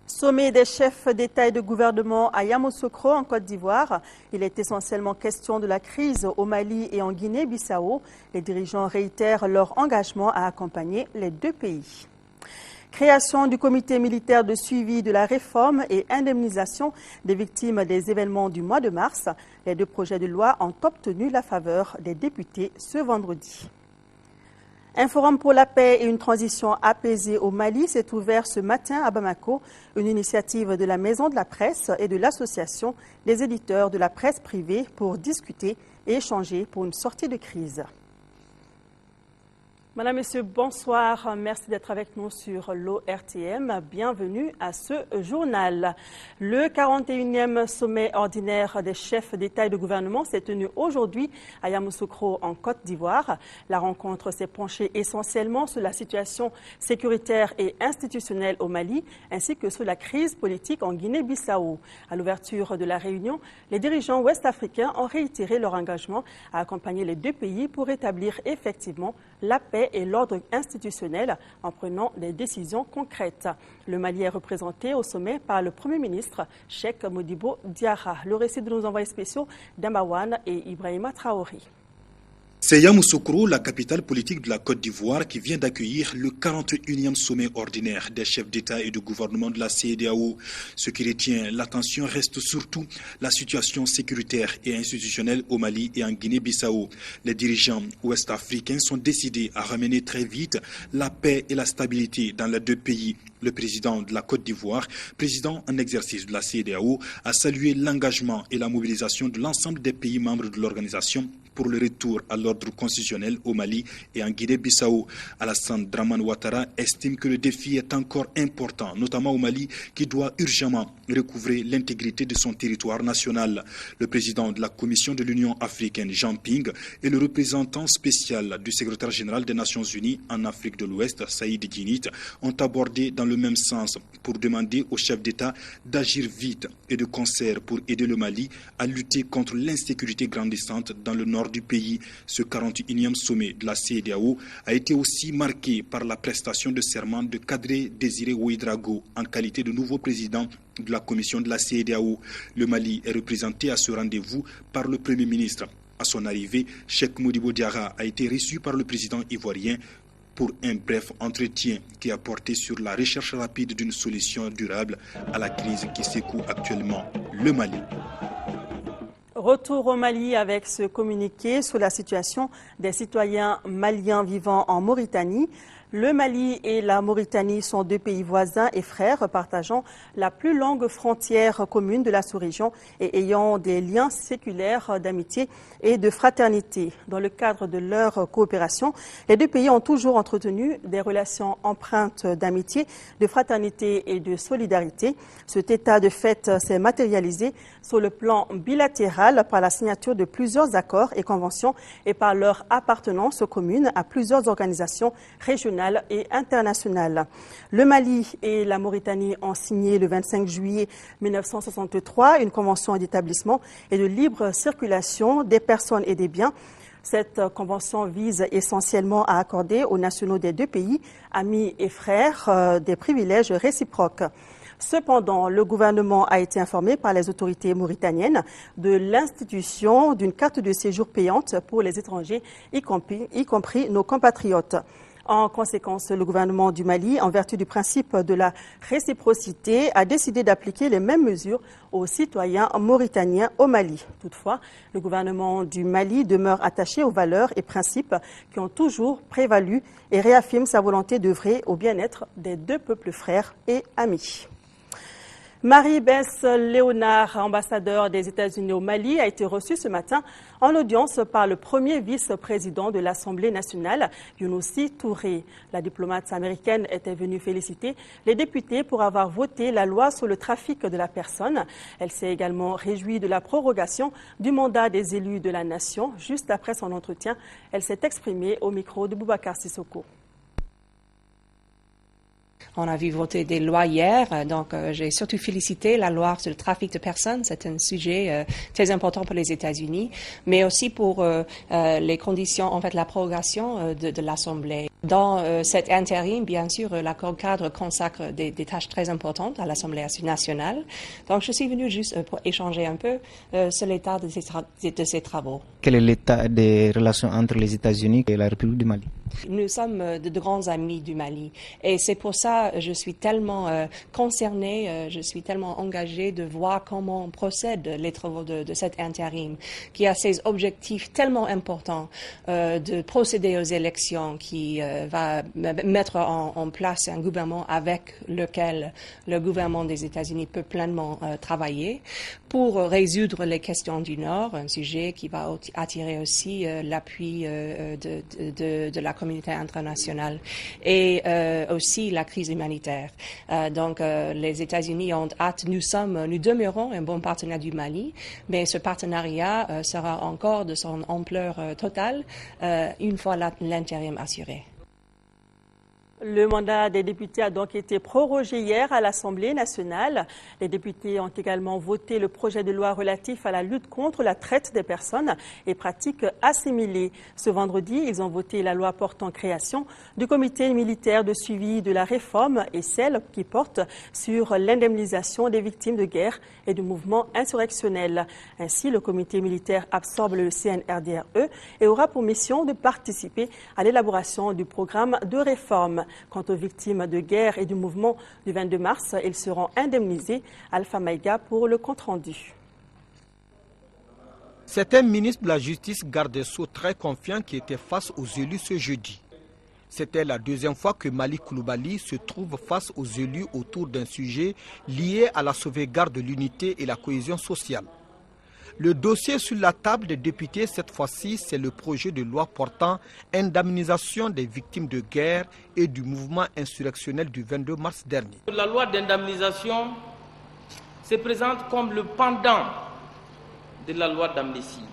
Sommet des chefs d'État et de gouvernement à Yamoussoukro en Côte d'Ivoire. Il est essentiellement question de la crise au Mali et en Guinée-Bissau. Les dirigeants réitèrent leur engagement à accompagner les deux pays. Création du comité militaire de suivi de la réforme et indemnisation des victimes des événements du mois de mars. Les deux projets de loi ont obtenu la faveur des députés ce vendredi. Un forum pour la paix et une transition apaisée au Mali s'est ouvert ce matin à Bamako, une initiative de la Maison de la Presse et de l'Association des éditeurs de la presse privée pour discuter et échanger pour une sortie de crise. Madame, Monsieur, bonsoir. Merci d'être avec nous sur l'ORTM. Bienvenue à ce journal. Le 41e sommet ordinaire des chefs d'État et de gouvernement s'est tenu aujourd'hui à Yamoussoukro en Côte d'Ivoire. La rencontre s'est penchée essentiellement sur la situation sécuritaire et institutionnelle au Mali, ainsi que sur la crise politique en Guinée-Bissau. À l'ouverture de la réunion, les dirigeants ouest-africains ont réitéré leur engagement à accompagner les deux pays pour établir effectivement la paix et l'ordre institutionnel en prenant des décisions concrètes. Le Mali est représenté au sommet par le Premier ministre Cheikh Modibo Diarra. Le récit de nos envoyés spéciaux Damawan et Ibrahima Traoré. C'est Yamoussoukro, la capitale politique de la Côte d'Ivoire, qui vient d'accueillir le 41e sommet ordinaire des chefs d'État et de gouvernement de la CEDEAO. Ce qui retient l'attention reste surtout la situation sécuritaire et institutionnelle au Mali et en Guinée-Bissau. Les dirigeants ouest-africains sont décidés à ramener très vite la paix et la stabilité dans les deux pays. Le président de la Côte d'Ivoire, président en exercice de la CEDEAO, a salué l'engagement et la mobilisation de l'ensemble des pays membres de l'organisation pour le retour à l'ordre constitutionnel au Mali et en Guinée-Bissau. Alassane Dramane Ouattara estime que le défi est encore important, notamment au Mali, qui doit urgemment recouvrer l'intégrité de son territoire national. Le président de la Commission de l'Union africaine, Jean Ping, et le représentant spécial du secrétaire général des Nations Unies en Afrique de l'Ouest, Saïd Djinit, ont abordé dans le même sens pour demander aux chefs d'État d'agir vite et de concert pour aider le Mali à lutter contre l'insécurité grandissante dans le nord du pays. Ce 41e sommet de la CEDEAO a été aussi marqué par la prestation de serment de Kadri Désiré Ouédraogo en qualité de nouveau président de la commission de la CEDEAO. Le Mali est représenté à ce rendez-vous par le Premier ministre. À son arrivée, Cheikh Modibo Diarra a été reçu par le président ivoirien pour un bref entretien qui a porté sur la recherche rapide d'une solution durable à la crise qui secoue actuellement le Mali. Retour au Mali avec ce communiqué sur la situation des citoyens maliens vivant en Mauritanie. Le Mali et la Mauritanie sont deux pays voisins et frères partageant la plus longue frontière commune de la sous-région et ayant des liens séculaires d'amitié et de fraternité. Dans le cadre de leur coopération, les deux pays ont toujours entretenu des relations empreintes d'amitié, de fraternité et de solidarité. Cet état de fait s'est matérialisé sur le plan bilatéral par la signature de plusieurs accords et conventions et par leur appartenance commune à plusieurs organisations régionales et internationales. Le Mali et la Mauritanie ont signé le 25 juillet 1963 une convention d'établissement et de libre circulation des personnes et des biens. Cette convention vise essentiellement à accorder aux nationaux des deux pays, amis et frères, des privilèges réciproques. Cependant, le gouvernement a été informé par les autorités mauritaniennes de l'institution d'une carte de séjour payante pour les étrangers, y compris nos compatriotes. En conséquence, le gouvernement du Mali, en vertu du principe de la réciprocité, a décidé d'appliquer les mêmes mesures aux citoyens mauritaniens au Mali. Toutefois, le gouvernement du Mali demeure attaché aux valeurs et principes qui ont toujours prévalu et réaffirme sa volonté d'œuvrer au bien-être des deux peuples frères et amis. Marie-Bess Léonard, ambassadeur des États-Unis au Mali, a été reçue ce matin en audience par le premier vice-président de l'Assemblée nationale, Younousi Touré. La diplomate américaine était venue féliciter les députés pour avoir voté la loi sur le trafic de la personne. Elle s'est également réjouie de la prorogation du mandat des élus de la nation. Juste après son entretien, elle s'est exprimée au micro de Boubacar Sissoko. On a vu voter des lois hier, donc j'ai surtout félicité la loi sur le trafic de personnes. C'est un sujet très important pour les États-Unis, mais aussi pour les conditions, en fait, la prorogation de l'Assemblée. Dans cet intérim, bien sûr, l'accord cadre consacre des tâches très importantes à l'Assemblée nationale. Donc, je suis venue juste pour échanger un peu sur l'état de ces travaux. Quel est l'état des relations entre les États-Unis et la République du Mali? Nous sommes de grands amis du Mali et c'est pour ça que je suis tellement concernée, je suis tellement engagée de voir comment on procède les travaux de cet intérim qui a ces objectifs tellement importants de procéder aux élections qui va mettre en place un gouvernement avec lequel le gouvernement des États-Unis peut pleinement travailler pour résoudre les questions du Nord, un sujet qui va attirer aussi l'appui de la communauté internationale et aussi la crise humanitaire. Donc, les États-Unis ont hâte. Nous demeurons un bon partenaire du Mali, mais ce partenariat sera encore de son ampleur totale une fois l'intérim assuré. Le mandat des députés a donc été prorogé hier à l'Assemblée nationale. Les députés ont également voté le projet de loi relatif à la lutte contre la traite des personnes et pratiques assimilées. Ce vendredi, ils ont voté la loi portant création du comité militaire de suivi de la réforme et celle qui porte sur l'indemnisation des victimes de guerre et du mouvement insurrectionnel. Ainsi, le comité militaire absorbe le CNRDRE et aura pour mission de participer à l'élaboration du programme de réforme. Quant aux victimes de guerre et du mouvement du 22 mars, ils seront indemnisés. Alpha Maïga pour le compte-rendu. C'est un ministre de la Justice, garde des Sceaux très confiant qui était face aux élus ce jeudi. C'était la deuxième fois que Malick Coulibaly se trouve face aux élus autour d'un sujet lié à la sauvegarde de l'unité et la cohésion sociale. Le dossier sur la table des députés, cette fois-ci, c'est le projet de loi portant indemnisation des victimes de guerre et du mouvement insurrectionnel du 22 mars dernier. La loi d'indemnisation se présente comme le pendant de la loi d'amnistie.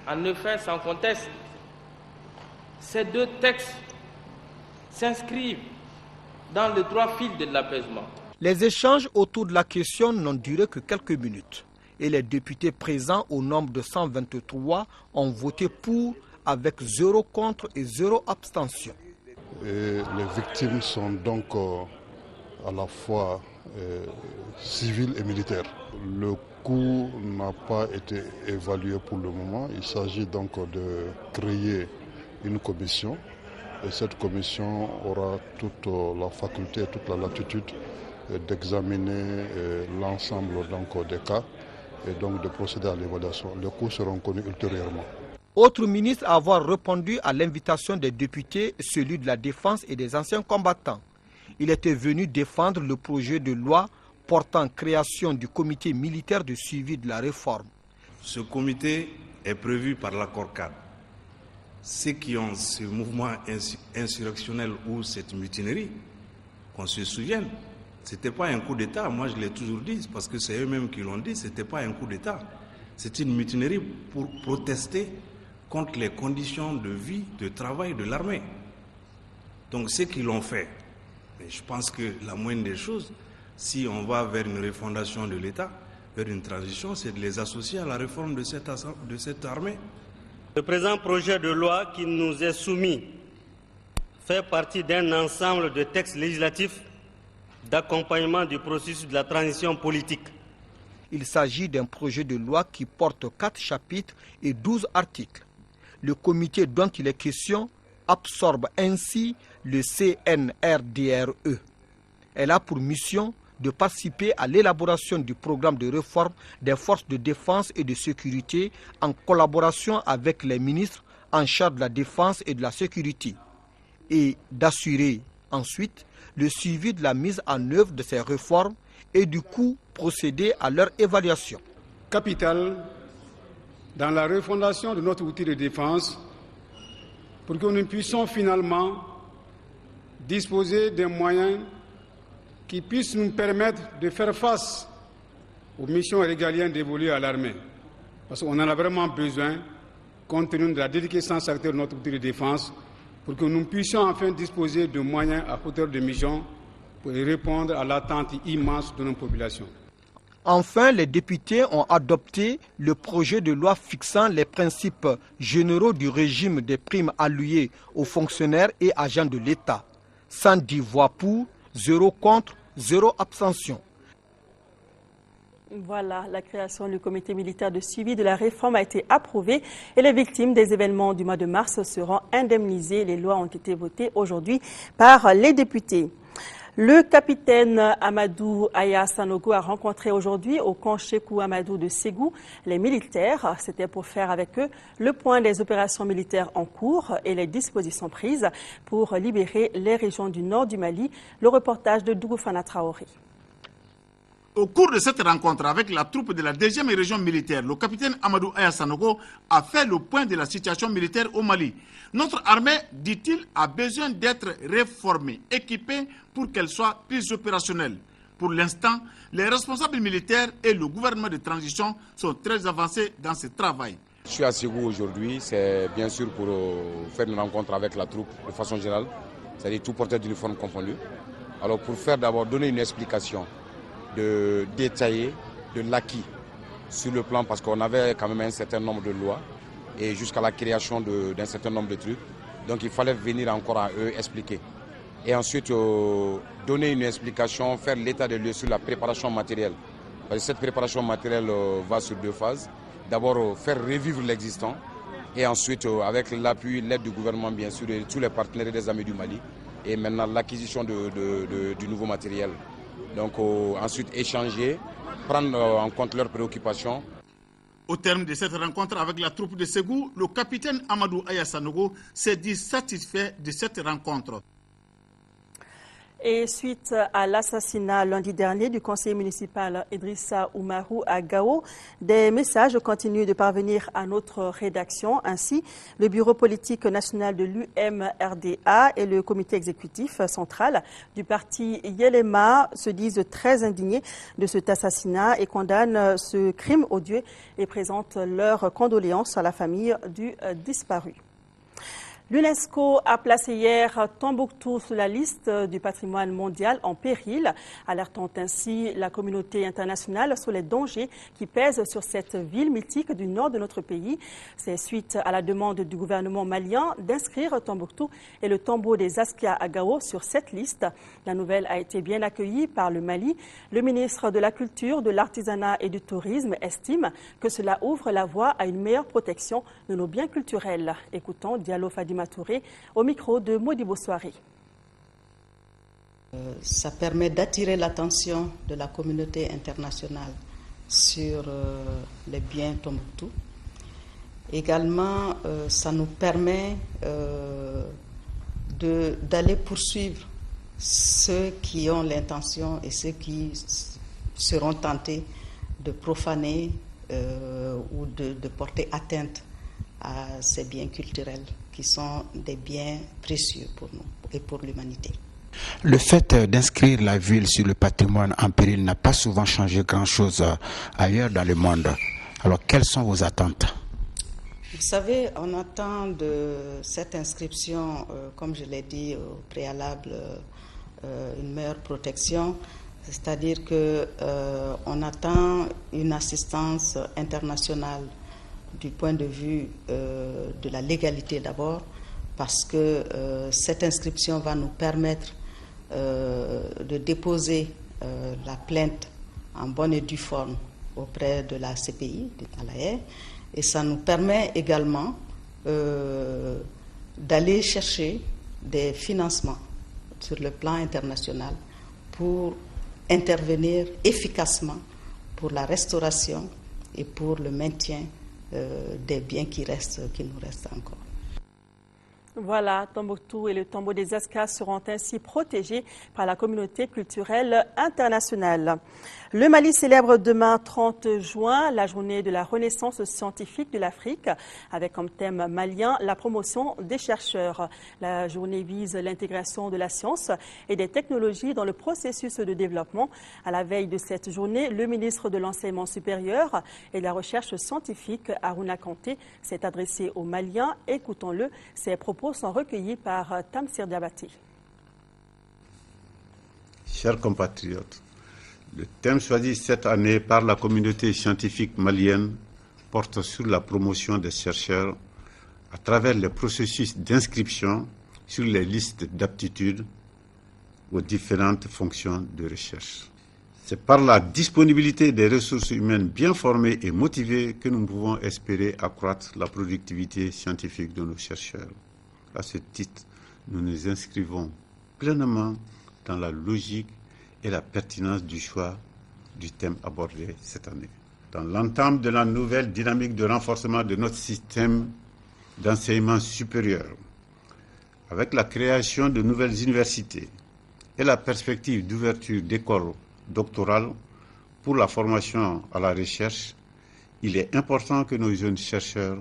En effet, sans conteste, ces deux textes s'inscrivent dans le droit fil de l'apaisement. Les échanges autour de la question n'ont duré que quelques minutes. Et les députés présents au nombre de 123 ont voté pour avec 0 contre et 0 abstention. Et les victimes sont donc à la fois civiles et militaires. Le coût n'a pas été évalué pour le moment. Il s'agit donc de créer une commission. Et cette commission aura toute la faculté, toute la latitude d'examiner l'ensemble des cas et donc de procéder à l'évaluation. Les coûts seront connus ultérieurement. Autre ministre à avoir répondu à l'invitation des députés, celui de la Défense et des anciens combattants. Il était venu défendre le projet de loi portant création du comité militaire de suivi de la réforme. Ce comité est prévu par l'accord cadre. Ceux qui ont ce mouvement insurrectionnel ou cette mutinerie, qu'on se souvienne, ce n'était pas un coup d'État, moi je l'ai toujours dit, parce que c'est eux-mêmes qui l'ont dit, ce n'était pas un coup d'État. C'est une mutinerie pour protester contre les conditions de vie, de travail de l'armée. Donc ceux qui l'ont fait, mais je pense que la moindre des choses, si on va vers une refondation de l'État, vers une transition, c'est de les associer à la réforme de cette armée. Le présent projet de loi qui nous est soumis fait partie d'un ensemble de textes législatifs d'accompagnement du processus de la transition politique. Il s'agit d'un projet de loi qui porte 4 chapitres et 12 articles. Le comité dont il est question absorbe ainsi le CNRDRE. Elle a pour mission de participer à l'élaboration du programme de réforme des forces de défense et de sécurité en collaboration avec les ministres en charge de la défense et de la sécurité et d'assurer ensuite le suivi de la mise en œuvre de ces réformes et du coup procéder à leur évaluation. Capital dans la refondation de notre outil de défense pour que nous puissions finalement disposer des moyens qui puissent nous permettre de faire face aux missions régaliennes dévolues à l'armée. Parce qu'on en a vraiment besoin, compte tenu de la déliquescence actuelle de notre outil de défense, pour que nous puissions enfin disposer de moyens à hauteur de mission pour répondre à l'attente immense de nos populations. Enfin, les députés ont adopté le projet de loi fixant les principes généraux du régime des primes allouées aux fonctionnaires et agents de l'État. 110 voix pour, 0 contre, 0 abstention. Voilà, la création du comité militaire de suivi de la réforme a été approuvée et les victimes des événements du mois de mars seront indemnisées. Les lois ont été votées aujourd'hui par les députés. Le capitaine Amadou Aya Sanogo a rencontré aujourd'hui au camp Cheikh Amadou de Ségou les militaires. C'était pour faire avec eux le point des opérations militaires en cours et les dispositions prises pour libérer les régions du nord du Mali. Le reportage de Dougou Fana Traoré. Au cours de cette rencontre avec la troupe de la 2e région militaire, le capitaine Amadou Aya Sanogo a fait le point de la situation militaire au Mali. Notre armée, dit-il, a besoin d'être réformée, équipée pour qu'elle soit plus opérationnelle. Pour l'instant, les responsables militaires et le gouvernement de transition sont très avancés dans ce travail. Je suis à Ségou aujourd'hui, c'est bien sûr pour faire une rencontre avec la troupe de façon générale, c'est-à-dire tout porteur d'uniforme confondu. Alors pour faire d'abord donner une explication de détailler de l'acquis sur le plan, parce qu'on avait quand même un certain nombre de lois et jusqu'à la création d'un certain nombre de trucs. Donc il fallait venir encore à eux expliquer. Et ensuite donner une explication, faire l'état des lieux sur la préparation matérielle. Parce que cette préparation matérielle va sur 2 phases. D'abord faire revivre l'existant et ensuite avec l'appui, l'aide du gouvernement bien sûr et tous les partenaires des Amis du Mali. Et maintenant l'acquisition du nouveau matériel. Donc ensuite échanger, prendre en compte leurs préoccupations. Au terme de cette rencontre avec la troupe de Ségou, le capitaine Amadou Aya Sanogo s'est dit satisfait de cette rencontre. Et suite à l'assassinat lundi dernier du conseiller municipal Idrissa Oumarou à Gao, des messages continuent de parvenir à notre rédaction. Ainsi, le bureau politique national de l'UMRDA et le comité exécutif central du parti Yelema se disent très indignés de cet assassinat et condamnent ce crime odieux et présentent leurs condoléances à la famille du disparu. L'UNESCO a placé hier Tombouctou sur la liste du patrimoine mondial en péril, alertant ainsi la communauté internationale sur les dangers qui pèsent sur cette ville mythique du nord de notre pays. C'est suite à la demande du gouvernement malien d'inscrire Tombouctou et le tombeau des Askia à Gao sur cette liste. La nouvelle a été bien accueillie par le Mali. Le ministre de la Culture, de l'Artisanat et du Tourisme estime que cela ouvre la voie à une meilleure protection de nos biens culturels. Écoutons Diallo Fadima Touré au micro de Modibo Soiré. Ça permet d'attirer l'attention de la communauté internationale sur les biens Tombouctou. Également, ça nous permet d'aller poursuivre ceux qui ont l'intention et ceux qui seront tentés de profaner ou de porter atteinte à ces biens culturels qui sont des biens précieux pour nous et pour l'humanité. Le fait d'inscrire la ville sur le patrimoine en péril n'a pas souvent changé grand-chose ailleurs dans le monde. Alors, quelles sont vos attentes? Vous savez, on attend de cette inscription, comme je l'ai dit au préalable, une meilleure protection. C'est-à-dire qu'on attend une assistance internationale du point de vue de la légalité d'abord, parce que cette inscription va nous permettre de déposer la plainte en bonne et due forme auprès de la CPI, à La Haye, et ça nous permet également d'aller chercher des financements sur le plan international pour intervenir efficacement pour la restauration et pour le maintien des biens qui nous restent encore. Voilà, Tombouctou et le tombeau des Askas seront ainsi protégés par la communauté culturelle internationale. Le Mali célèbre demain 30 juin la journée de la renaissance scientifique de l'Afrique avec comme thème malien la promotion des chercheurs. La journée vise l'intégration de la science et des technologies dans le processus de développement. À la veille de cette journée, le ministre de l'Enseignement supérieur et de la Recherche scientifique, Aruna Kanté, s'est adressé aux Maliens. Écoutons-le, ses propos micro sont recueillis par Tamsir Diabati. Chers compatriotes, le thème choisi cette année par la communauté scientifique malienne porte sur la promotion des chercheurs à travers les processus d'inscription sur les listes d'aptitude aux différentes fonctions de recherche. C'est par la disponibilité des ressources humaines bien formées et motivées que nous pouvons espérer accroître la productivité scientifique de nos chercheurs. À ce titre, nous nous inscrivons pleinement dans la logique et la pertinence du choix du thème abordé cette année. Dans l'entame de la nouvelle dynamique de renforcement de notre système d'enseignement supérieur, avec la création de nouvelles universités et la perspective d'ouverture d'écoles doctorales pour la formation à la recherche, il est important que nos jeunes chercheurs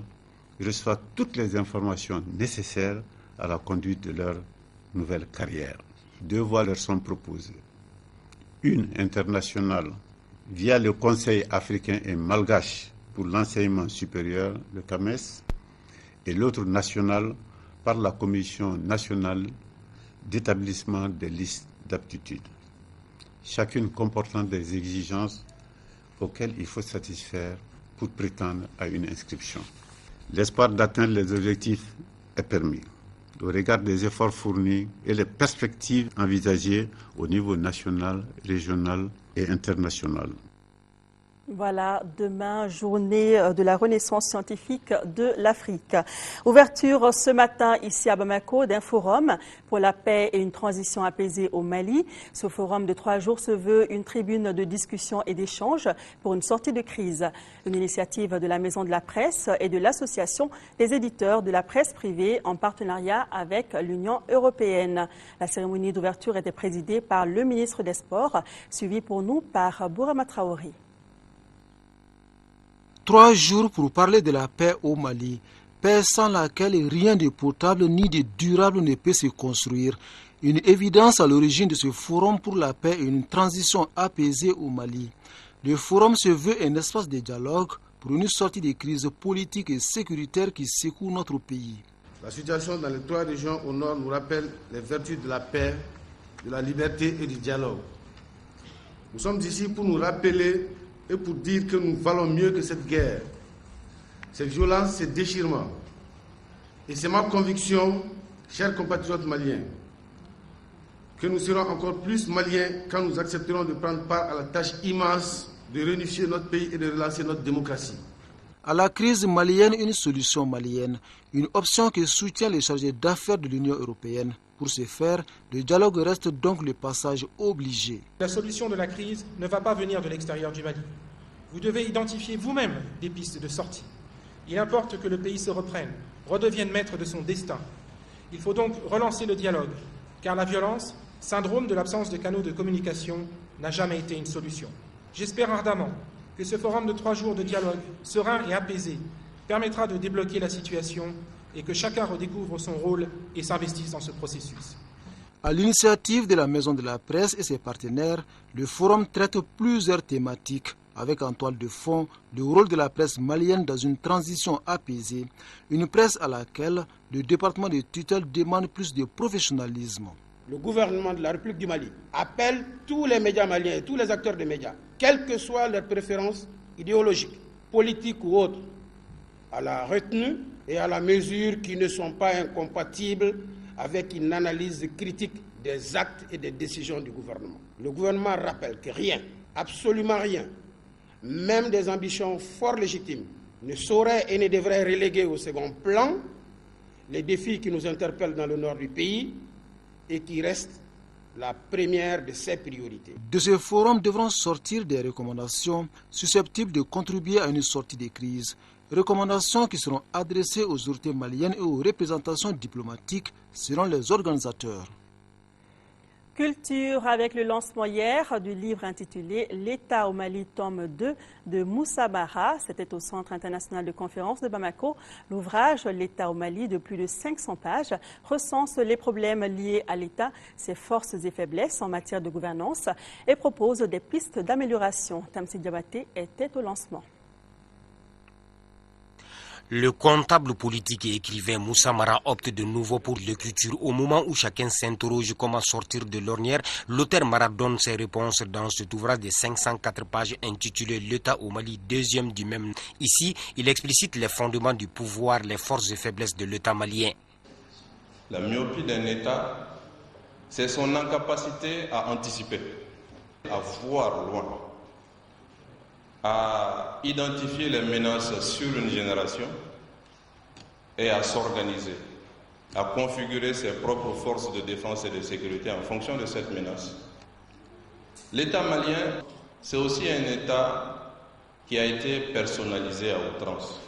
reçoivent toutes les informations nécessaires à la conduite de leur nouvelle carrière. 2 voies leur sont proposées. Une internationale via le Conseil africain et malgache pour l'enseignement supérieur, le CAMES, et l'autre nationale par la Commission nationale d'établissement des listes d'aptitude, chacune comportant des exigences auxquelles il faut satisfaire pour prétendre à une inscription. L'espoir d'atteindre les objectifs est permis au regard des efforts fournis et les perspectives envisagées au niveau national, régional et international. Voilà, demain, journée de la renaissance scientifique de l'Afrique. Ouverture ce matin ici à Bamako d'un forum pour la paix et une transition apaisée au Mali. Ce forum de 3 jours se veut une tribune de discussion et d'échange pour une sortie de crise. Une initiative de la Maison de la Presse et de l'Association des éditeurs de la presse privée en partenariat avec l'Union européenne. La cérémonie d'ouverture était présidée par le ministre des Sports, suivie pour nous par Bourama Traoré. 3 jours pour parler de la paix au Mali, paix sans laquelle rien de potable ni de durable ne peut se construire. Une évidence à l'origine de ce forum pour la paix et une transition apaisée au Mali. Le forum se veut un espace de dialogue pour une sortie des crises politiques et sécuritaires qui secouent notre pays. La situation dans les 3 régions au nord nous rappelle les vertus de la paix, de la liberté et du dialogue. Nous sommes ici pour nous rappeler et pour dire que nous valons mieux que cette guerre, cette violence, ces déchirements. Et c'est ma conviction, chers compatriotes maliens, que nous serons encore plus maliens quand nous accepterons de prendre part à la tâche immense de réunifier notre pays et de relancer notre démocratie. À la crise malienne, une solution malienne, une option que soutient les chargés d'affaires de l'Union européenne. Pour ce faire, le dialogue reste donc le passage obligé. La solution de la crise ne va pas venir de l'extérieur du Mali. Vous devez identifier vous-même des pistes de sortie. Il importe que le pays se reprenne, redevienne maître de son destin. Il faut donc relancer le dialogue, car la violence, syndrome de l'absence de canaux de communication, n'a jamais été une solution. J'espère ardemment que ce forum de 3 jours de dialogue, serein et apaisé, permettra de débloquer la situation et que chacun redécouvre son rôle et s'investisse dans ce processus. À l'initiative de la Maison de la Presse et ses partenaires, le forum traite plusieurs thématiques, avec en toile de fond le rôle de la presse malienne dans une transition apaisée, une presse à laquelle le département de tutelle demande plus de professionnalisme. Le gouvernement de la République du Mali appelle tous les médias maliens et tous les acteurs des médias, quelles que soient leurs préférences idéologiques, politiques ou autres, à la retenue et à la mesure qui ne sont pas incompatibles avec une analyse critique des actes et des décisions du gouvernement. Le gouvernement rappelle que rien, absolument rien, même des ambitions fort légitimes, ne sauraient et ne devraient reléguer au second plan les défis qui nous interpellent dans le nord du pays et qui restent la première de ses priorités. De ce forum devront sortir des recommandations susceptibles de contribuer à une sortie des crises. Recommandations qui seront adressées aux autorités maliennes et aux représentations diplomatiques selon les organisateurs. Culture avec le lancement hier du livre intitulé « L'État au Mali, tome 2 » de Moussa Bara. C'était au Centre international de conférences de Bamako. L'ouvrage « L'État au Mali » de plus de 500 pages recense les problèmes liés à l'État, ses forces et faiblesses en matière de gouvernance et propose des pistes d'amélioration. Tamsi Diabaté était au lancement. Le comptable politique et écrivain Moussa Mara opte de nouveau pour l'écriture. Au moment où chacun s'interroge comment sortir de l'ornière, l'auteur Mara donne ses réponses dans cet ouvrage de 504 pages intitulé L'État au Mali, deuxième du même. Ici, il explicite les fondements du pouvoir, les forces et faiblesses de l'État malien. La myopie d'un État, c'est son incapacité à anticiper, à voir loin, à identifier les menaces sur une génération et à s'organiser, à configurer ses propres forces de défense et de sécurité en fonction de cette menace. L'État malien, c'est aussi un État qui a été personnalisé à outrance.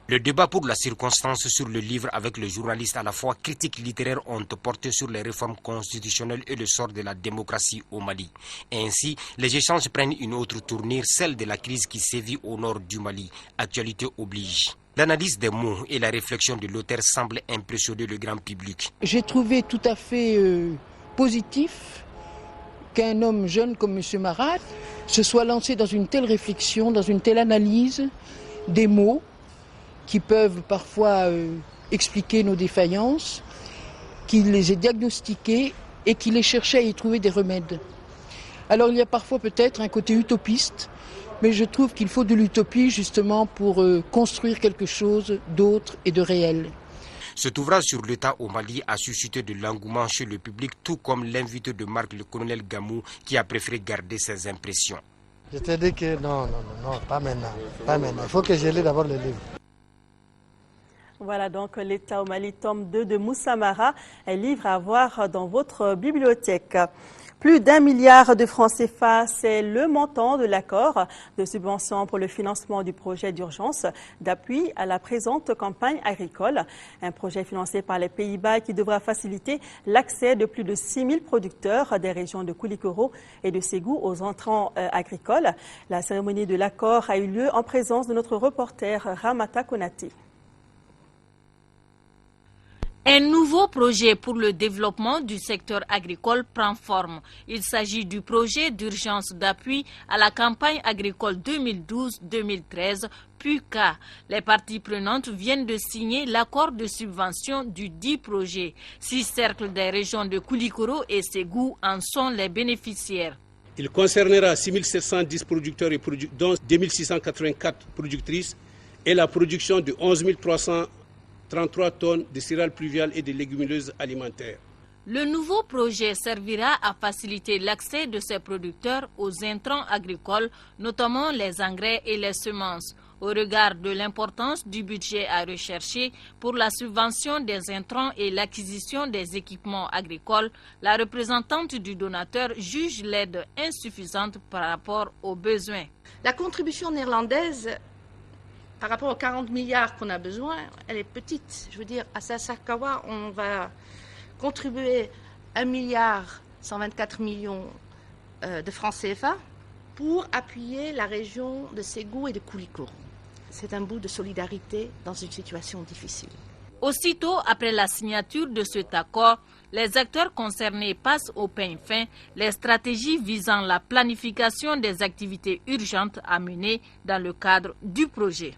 Le débat pour la circonstance sur le livre avec le journaliste à la fois critique littéraire ont porté sur les réformes constitutionnelles et le sort de la démocratie au Mali. Ainsi, les échanges prennent une autre tournure, celle de la crise qui sévit au nord du Mali. Actualité oblige. L'analyse des mots et la réflexion de l'auteur semblent impressionner le grand public. J'ai trouvé tout à fait positif qu'un homme jeune comme M. Marat se soit lancé dans une telle réflexion, dans une telle analyse des mots qui peuvent parfois expliquer nos défaillances, qu'il les ait diagnostiqués et qu'il ait cherché à y trouver des remèdes. Alors il y a parfois peut-être un côté utopiste, mais je trouve qu'il faut de l'utopie justement pour construire quelque chose d'autre et de réel. Cet ouvrage sur l'État au Mali a suscité de l'engouement chez le public, tout comme l'invité de marque, le colonel Gamou, qui a préféré garder ses impressions. Je t'ai dit que non, pas maintenant. Il faut que je lise d'abord le livre. Voilà donc l'État au Mali, tome 2 de Moussa Mara, un livre à voir dans votre bibliothèque. Plus d'1 milliard de francs CFA, c'est le montant de l'accord de subvention pour le financement du projet d'urgence d'appui à la présente campagne agricole. Un projet financé par les Pays-Bas qui devra faciliter l'accès de plus de 6 000 producteurs des régions de Koulikoro et de Ségou aux entrants agricoles. La cérémonie de l'accord a eu lieu en présence de notre reporter Ramata Konaté. Un nouveau projet pour le développement du secteur agricole prend forme. Il s'agit du projet d'urgence d'appui à la campagne agricole 2012-2013, PUCA. Les parties prenantes viennent de signer l'accord de subvention du dit projet. 6 cercles des régions de Koulikoro et Ségou en sont les bénéficiaires. Il concernera 6 710 producteurs et dont 2 684 productrices et la production de 11 333 tonnes de céréales pluviales et de légumineuses alimentaires. Le nouveau projet servira à faciliter l'accès de ces producteurs aux intrants agricoles, notamment les engrais et les semences. Au regard de l'importance du budget à rechercher pour la subvention des intrants et l'acquisition des équipements agricoles, la représentante du donateur juge l'aide insuffisante par rapport aux besoins. La contribution néerlandaise par rapport aux 40 milliards qu'on a besoin, elle est petite. Je veux dire, à Sassakawa, on va contribuer 1 milliard 124 millions de francs CFA pour appuyer la région de Ségou et de Koulikoro. C'est un bout de solidarité dans une situation difficile. Aussitôt après la signature de cet accord, les acteurs concernés passent au peigne fin les stratégies visant la planification des activités urgentes à mener dans le cadre du projet.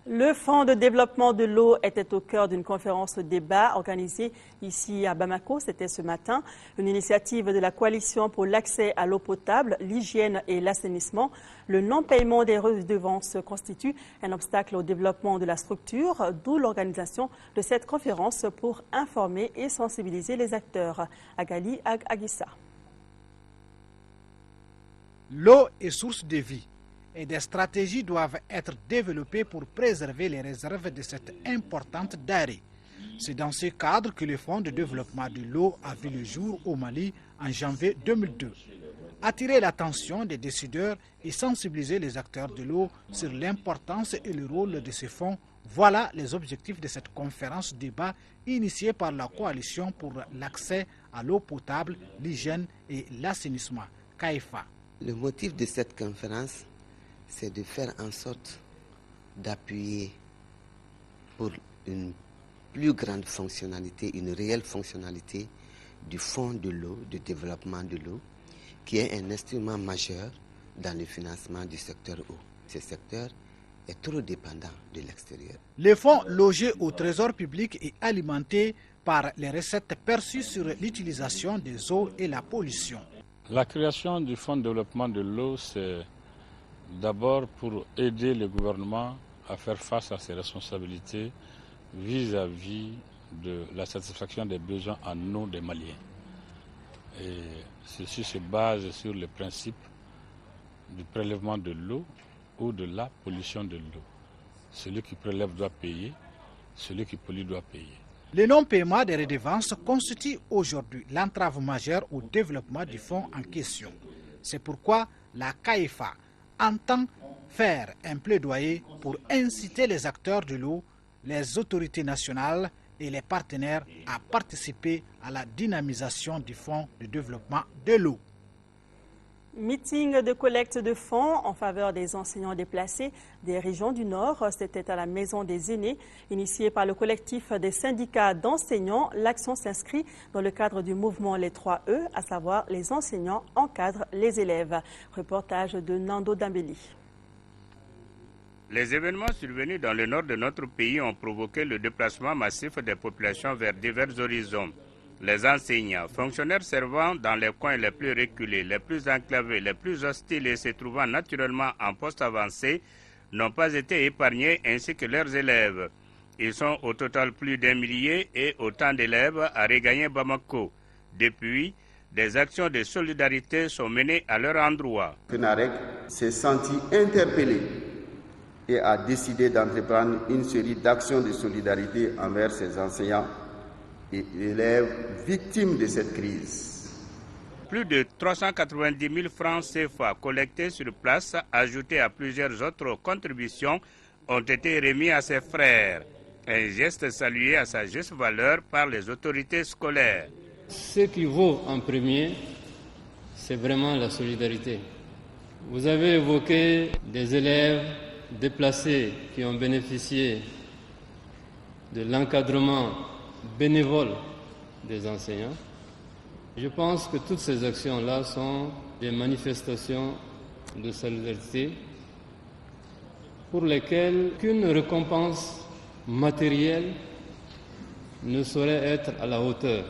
Le Fonds de développement de l'eau était au cœur d'une conférence débat organisée ici à Bamako, c'était ce matin. Une initiative de la Coalition pour l'accès à l'eau potable, l'hygiène et l'assainissement. Le non-paiement des redevances constitue un obstacle au développement de la structure, d'où l'organisation de cette conférence pour informer et sensibiliser les acteurs. Agali Agissa. L'eau est source de vie. Et des stratégies doivent être développées pour préserver les réserves de cette importante denrée. C'est dans ce cadre que le Fonds de développement de l'eau a vu le jour au Mali en janvier 2002. Attirer l'attention des décideurs et sensibiliser les acteurs de l'eau sur l'importance et le rôle de ce fonds, voilà les objectifs de cette conférence débat initiée par la Coalition pour l'accès à l'eau potable, l'hygiène et l'assainissement, CAIFA. Le motif de cette conférence, c'est de faire en sorte d'appuyer pour une plus grande fonctionnalité, une réelle fonctionnalité du Fonds de l'eau, du développement de l'eau, qui est un instrument majeur dans le financement du secteur eau. Ce secteur est trop dépendant de l'extérieur. Les fonds logés au trésor public et alimentés par les recettes perçues sur l'utilisation des eaux et la pollution. La création du Fonds de développement de l'eau, c'est d'abord pour aider le gouvernement à faire face à ses responsabilités vis-à-vis de la satisfaction des besoins en eau des Maliens. Et ceci se base sur le principe du prélèvement de l'eau ou de la pollution de l'eau. Celui qui prélève doit payer, celui qui pollue doit payer. Le non-paiement des redevances constitue aujourd'hui l'entrave majeure au développement du fonds en question. C'est pourquoi la CAEFA entend faire un plaidoyer pour inciter les acteurs de l'eau, les autorités nationales et les partenaires à participer à la dynamisation du fonds de développement de l'eau. Meeting de collecte de fonds en faveur des enseignants déplacés des régions du Nord. C'était à la Maison des Aînés. Initié par le collectif des syndicats d'enseignants, l'action s'inscrit dans le cadre du mouvement Les 3E, à savoir les enseignants encadrent les élèves. Reportage de Nando Dambeli. Les événements survenus dans le nord de notre pays ont provoqué le déplacement massif des populations vers divers horizons. Les enseignants, fonctionnaires servant dans les coins les plus reculés, les plus enclavés, les plus hostiles et se trouvant naturellement en poste avancé, n'ont pas été épargnés ainsi que leurs élèves. Ils sont au total plus d'1 millier et autant d'élèves à regagner Bamako. Depuis, des actions de solidarité sont menées à leur endroit. FENAREC s'est senti interpellé et a décidé d'entreprendre une série d'actions de solidarité envers ses enseignants et élèves victimes de cette crise. Plus de 390 000 francs CFA collectés sur place, ajoutés à plusieurs autres contributions, ont été remis à ses frères. Un geste salué à sa juste valeur par les autorités scolaires. Ce qui vaut en premier, c'est vraiment la solidarité. Vous avez évoqué des élèves déplacés qui ont bénéficié de l'encadrement bénévole des enseignants. Je pense que toutes ces actions-là sont des manifestations de solidarité pour lesquelles qu'une récompense matérielle ne saurait être à la hauteur.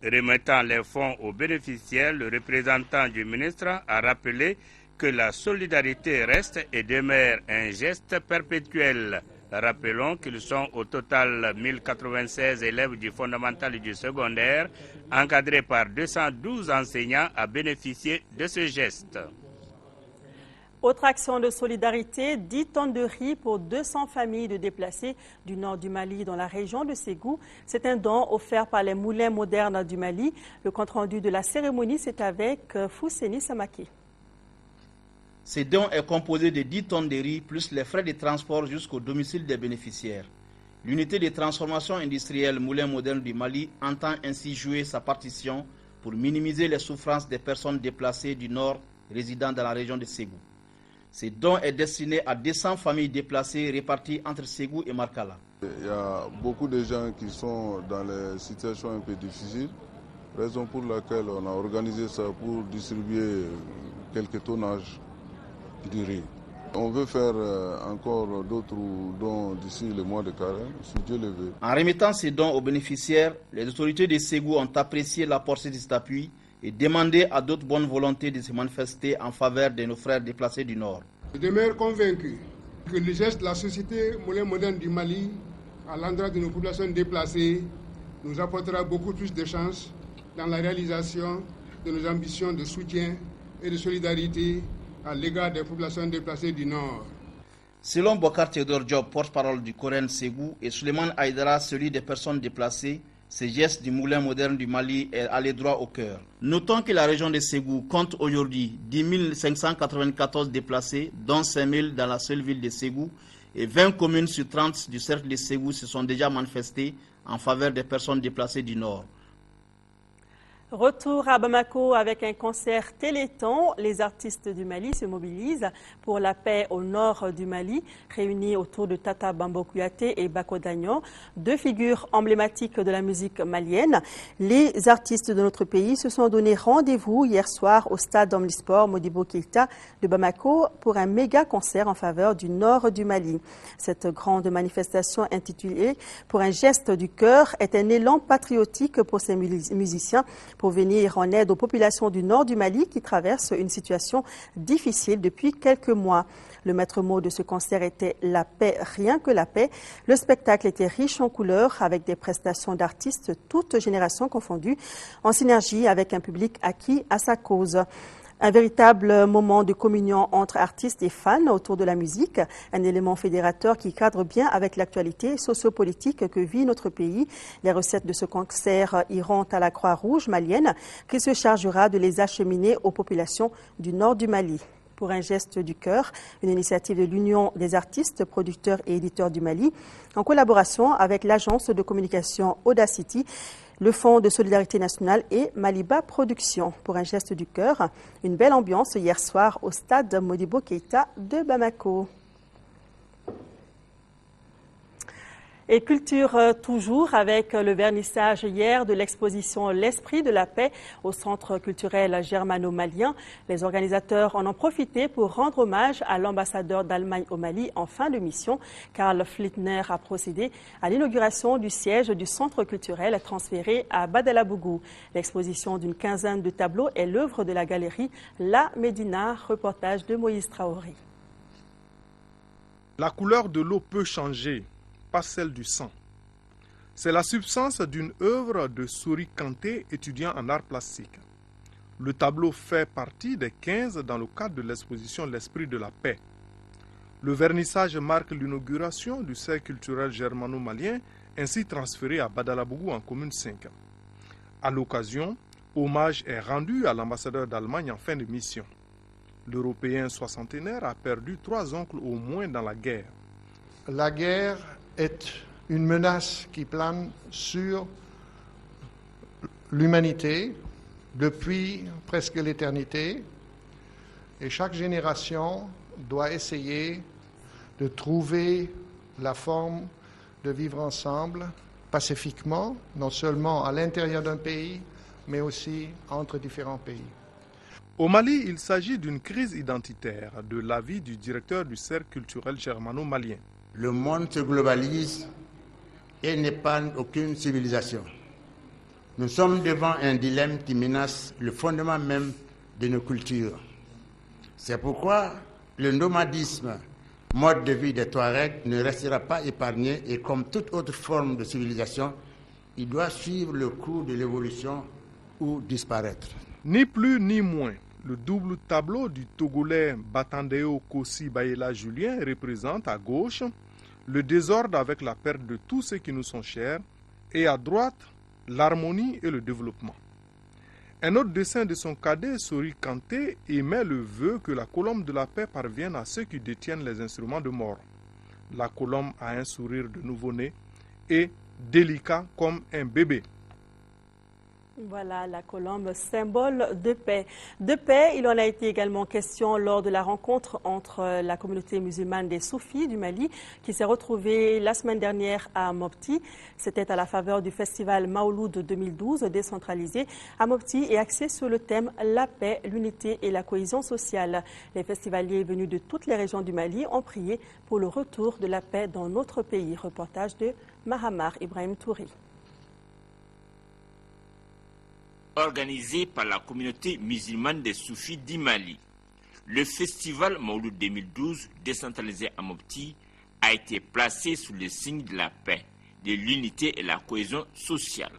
Remettant les fonds aux bénéficiaires, le représentant du ministre a rappelé que la solidarité reste et demeure un geste perpétuel. Rappelons qu'ils sont au total 1096 élèves du fondamental et du secondaire, encadrés par 212 enseignants à bénéficier de ce geste. Autre action de solidarité, 10 tonnes de riz pour 200 familles de déplacés du nord du Mali dans la région de Ségou. C'est un don offert par les moulins modernes du Mali. Le compte-rendu de la cérémonie, c'est avec Fousseni Samaki. Ce don est composé de 10 tonnes de riz plus les frais de transport jusqu'au domicile des bénéficiaires. L'unité de transformation industrielle Moulins modernes du Mali entend ainsi jouer sa partition pour minimiser les souffrances des personnes déplacées du nord résidant dans la région de Ségou. Ce don est destiné à 200 familles déplacées réparties entre Ségou et Markala. Il y a beaucoup de gens qui sont dans les situations un peu difficiles, raison pour laquelle on a organisé ça pour distribuer quelques tonnages du riz. On veut faire encore d'autres dons d'ici le mois de carême, si Dieu le veut. En remettant ces dons aux bénéficiaires, les autorités de Ségou ont apprécié la portée de cet appui et demandé à d'autres bonnes volontés de se manifester en faveur de nos frères déplacés du Nord. Je demeure convaincu que le geste de la société Moulins modernes du Mali à l'endroit de nos populations déplacées nous apportera beaucoup plus de chances dans la réalisation de nos ambitions de soutien et de solidarité à l'égard des populations déplacées du Nord. Selon Bokar Théodore Diop, porte-parole du Coren Ségou, et Suleiman Aïdara, celui des personnes déplacées, ce geste du moulin moderne du Mali est allé droit au cœur. Notons que la région de Ségou compte aujourd'hui 10 594 déplacés, dont 5 000 dans la seule ville de Ségou, et 20 communes sur 30 du cercle de Ségou se sont déjà manifestées en faveur des personnes déplacées du Nord. Retour à Bamako avec un concert Téléthon. Les artistes du Mali se mobilisent pour la paix au nord du Mali, réunis autour de Tata Bambo Kouyaté et Bako Dagnon, deux figures emblématiques de la musique malienne. Les artistes de notre pays se sont donné rendez-vous hier soir au stade Omnisport Modibo Keïta de Bamako pour un méga concert en faveur du nord du Mali. Cette grande manifestation intitulée « Pour un geste du cœur » est un élan patriotique pour ces musiciens pour venir en aide aux populations du nord du Mali qui traversent une situation difficile depuis quelques mois. Le maître mot de ce concert était la paix, rien que la paix. Le spectacle était riche en couleurs avec des prestations d'artistes toutes générations confondues, en synergie avec un public acquis à sa cause. Un véritable moment de communion entre artistes et fans autour de la musique, un élément fédérateur qui cadre bien avec l'actualité sociopolitique que vit notre pays. Les recettes de ce concert iront à la Croix-Rouge malienne qui se chargera de les acheminer aux populations du nord du Mali. Pour un geste du cœur, une initiative de l'Union des artistes, producteurs et éditeurs du Mali, en collaboration avec l'agence de communication Audacity, le Fonds de solidarité nationale et Maliba Productions. Pour un geste du cœur, une belle ambiance hier soir au stade Modibo Keïta de Bamako. Et culture toujours avec le vernissage hier de l'exposition L'Esprit de la paix au Centre culturel germano-malien. Les organisateurs en ont profité pour rendre hommage à l'ambassadeur d'Allemagne au Mali en fin de mission. Karl Flittner a procédé à l'inauguration du siège du Centre culturel transféré à Badalabougou. L'exposition d'une quinzaine de tableaux est l'œuvre de la galerie La Médina, reportage de Moïse Traoré. La couleur de l'eau peut changer, pas celle du sang. C'est la substance d'une œuvre de Sori Kanté, étudiant en art plastique. Le tableau fait partie des 15 dans le cadre de l'exposition L'Esprit de la paix. Le vernissage marque l'inauguration du cercle culturel germano-malien, ainsi transféré à Badalabougou en commune 5. À l'occasion, hommage est rendu à l'ambassadeur d'Allemagne en fin de mission. L'Européen soixantenaire a perdu 3 oncles au moins dans la guerre. La guerre est une menace qui plane sur l'humanité depuis presque l'éternité et chaque génération doit essayer de trouver la forme de vivre ensemble pacifiquement, non seulement à l'intérieur d'un pays, mais aussi entre différents pays. Au Mali, il s'agit d'une crise identitaire, de l'avis du directeur du cercle culturel germano-malien. Le monde se globalise et n'épargne aucune civilisation. Nous sommes devant un dilemme qui menace le fondement même de nos cultures. C'est pourquoi le nomadisme, mode de vie des Touaregs, ne restera pas épargné et comme toute autre forme de civilisation, il doit suivre le cours de l'évolution ou disparaître. Ni plus ni moins, le double tableau du Togolais Batandeo Kossi Bayela Julien représente à gauche le désordre avec la perte de tous ceux qui nous sont chers et à droite l'harmonie et le développement. Un autre dessin de son cadet, Sori Kanté, émet le vœu que la colombe de la paix parvienne à ceux qui détiennent les instruments de mort. La colombe a un sourire de nouveau-né et délicat comme un bébé. Voilà la colombe, symbole de paix. De paix, il en a été également question lors de la rencontre entre la communauté musulmane des Soufis du Mali qui s'est retrouvée la semaine dernière à Mopti. C'était à la faveur du festival Maouloud 2012 décentralisé à Mopti et axé sur le thème la paix, l'unité et la cohésion sociale. Les festivaliers venus de toutes les régions du Mali ont prié pour le retour de la paix dans notre pays. Reportage de Mahamar Ibrahim Touri. Organisé par la communauté musulmane des Soufis du Mali. Le festival Maouloud 2012, décentralisé à Mopti, a été placé sous le signe de la paix, de l'unité et la cohésion sociale.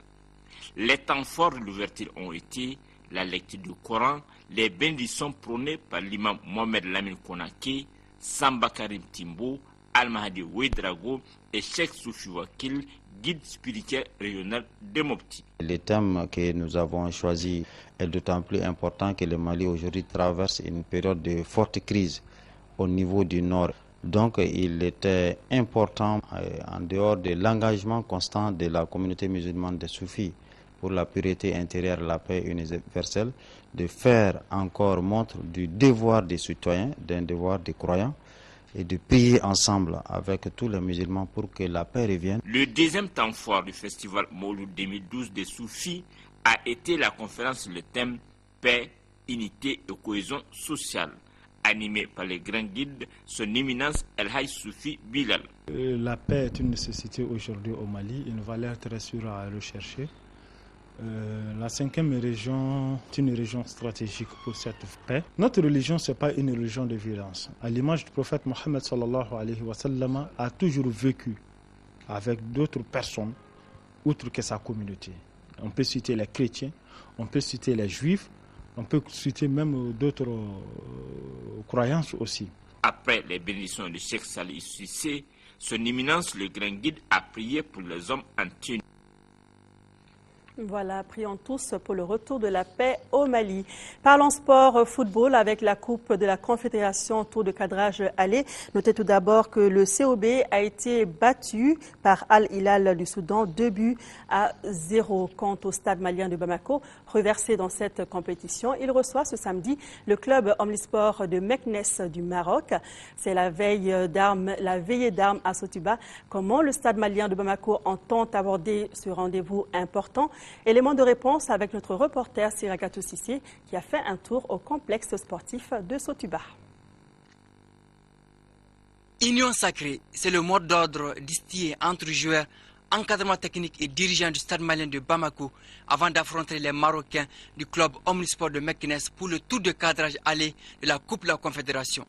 Les temps forts de l'ouverture ont été la lecture du Coran, les bénédictions prônées par l'imam Mohamed Lamine Konake, Samba Karim Timbo, Al-Mahdi Ouedrago et Cheikh Soufi Wakil, guide spirituel régional de Mopti. Le thème que nous avons choisi est d'autant plus important que le Mali aujourd'hui traverse une période de forte crise au niveau du nord. Donc il était important, en dehors de l'engagement constant de la communauté musulmane des Soufis, pour la pureté intérieure, la paix universelle, de faire encore montre du devoir des citoyens, d'un devoir des croyants, et de prier ensemble avec tous les musulmans pour que la paix revienne. Le deuxième temps fort du festival Mawlud 2012 des Soufis a été la conférence sur le thème Paix, unité et cohésion sociale, animée par les grands guides, son éminence El Hadj Soufi Bilal. La paix est une nécessité aujourd'hui au Mali, une valeur très sûre à rechercher. La 5e région est une région stratégique pour cette paix. Notre religion, ce n'est pas une religion de violence. À l'image du prophète Mohammed sallallahu alayhi wa sallam, a toujours vécu avec d'autres personnes, outre que sa communauté. On peut citer les chrétiens, on peut citer les juifs, on peut citer même d'autres croyances aussi. Après les bénédictions de Cheikh Salih Cissé, son éminence, le grand guide, a prié pour les hommes en tenue. Voilà, prions tous pour le retour de la paix au Mali. Parlons sport football avec la Coupe de la Confédération Tour de cadrage aller. Notez tout d'abord que le COB a été battu par Al Hilal du Soudan, 2-0. Quant au stade malien de Bamako, reversé dans cette compétition, il reçoit ce samedi le club omnisport de Meknès du Maroc. C'est la veillée d'armes à Sotiba. Comment le stade malien de Bamako entend aborder ce rendez-vous important? Élément de réponse avec notre reporter Sirakatou Sissé qui a fait un tour au complexe sportif de Sotuba. Union sacrée, c'est le mot d'ordre distillé entre joueurs, encadrement technique et dirigeants du stade malien de Bamako avant d'affronter les Marocains du club omnisport de Meknès pour le tour de cadrage aller de la Coupe de la Confédération.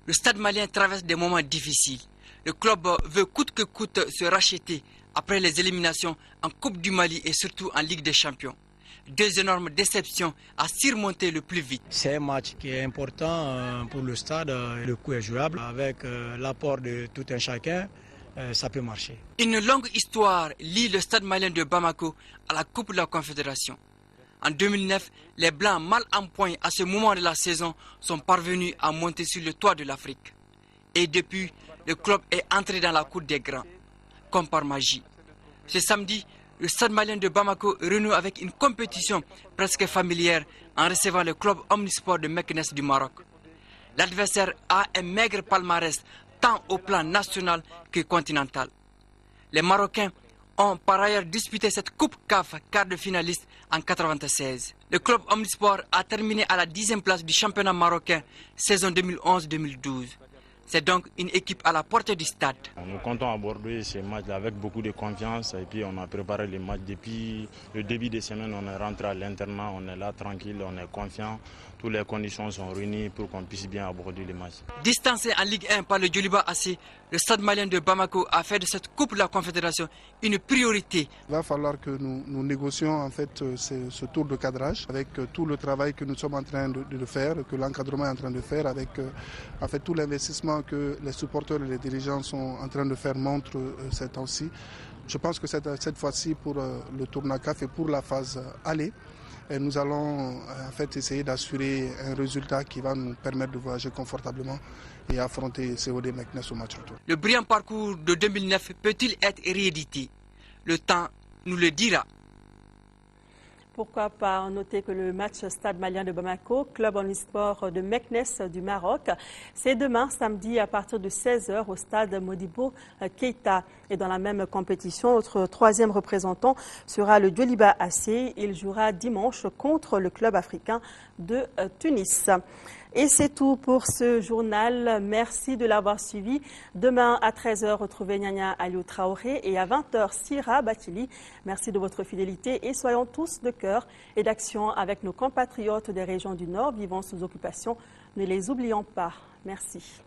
Le stade malien traverse des moments difficiles. Le club veut coûte que coûte se racheter après les éliminations en Coupe du Mali et surtout en Ligue des Champions. 2 énormes déceptions à surmonter le plus vite. C'est un match qui est important pour le stade. Le coup est jouable. Avec l'apport de tout un chacun, ça peut marcher. Une longue histoire lie le stade malien de Bamako à la Coupe de la Confédération. En 2009, les Blancs mal en point à ce moment de la saison sont parvenus à monter sur le toit de l'Afrique. Et depuis, le club est entré dans la cour des grands, comme par magie. Ce samedi, le stade malien de Bamako renoue avec une compétition presque familière en recevant le club omnisport de Meknès du Maroc. L'adversaire a un maigre palmarès tant au plan national que continental. Les Marocains ont par ailleurs disputé cette Coupe CAF quart de finaliste en 1996. Le club omnisport a terminé à la 10e place du championnat marocain saison 2011-2012. C'est donc une équipe à la portée du stade. Nous comptons aborder ces matchs avec beaucoup de confiance et puis on a préparé les matchs depuis le début de semaine. On est rentré à l'internat, on est là tranquille, on est confiant. Toutes les conditions sont réunies pour qu'on puisse bien aborder les matchs. Distancé en Ligue 1 par le Djoliba AC, le stade malien de Bamako a fait de cette Coupe de la Confédération une priorité. Il va falloir que nous négocions en fait ce tour de cadrage avec tout le travail que nous sommes en train de faire, que l'encadrement est en train de faire, avec en fait tout l'investissement que les supporters et les dirigeants sont en train de faire montre ces temps-ci. Je pense que cette fois-ci pour le tournoi CAF et pour la phase aller, et nous allons en fait essayer d'assurer un résultat qui va nous permettre de voyager confortablement et affronter COD Meknès au match retour. Le brillant parcours de 2009 peut-il être réédité? Le temps nous le dira. Pourquoi pas noter que le match Stade malien de Bamako, club omnisport de Meknès du Maroc, c'est demain samedi à partir de 16h au stade Modibo Keïta. Et dans la même compétition, notre 3e représentant sera le Djoliba AC. Il jouera dimanche contre le club africain de Tunis. Et c'est tout pour ce journal. Merci de l'avoir suivi. Demain à 13h, retrouvez Nyanya Aliou Traoré et à 20h, Sira Batili. Merci de votre fidélité et soyons tous de cœur et d'action avec nos compatriotes des régions du Nord vivant sous occupation. Ne les oublions pas. Merci.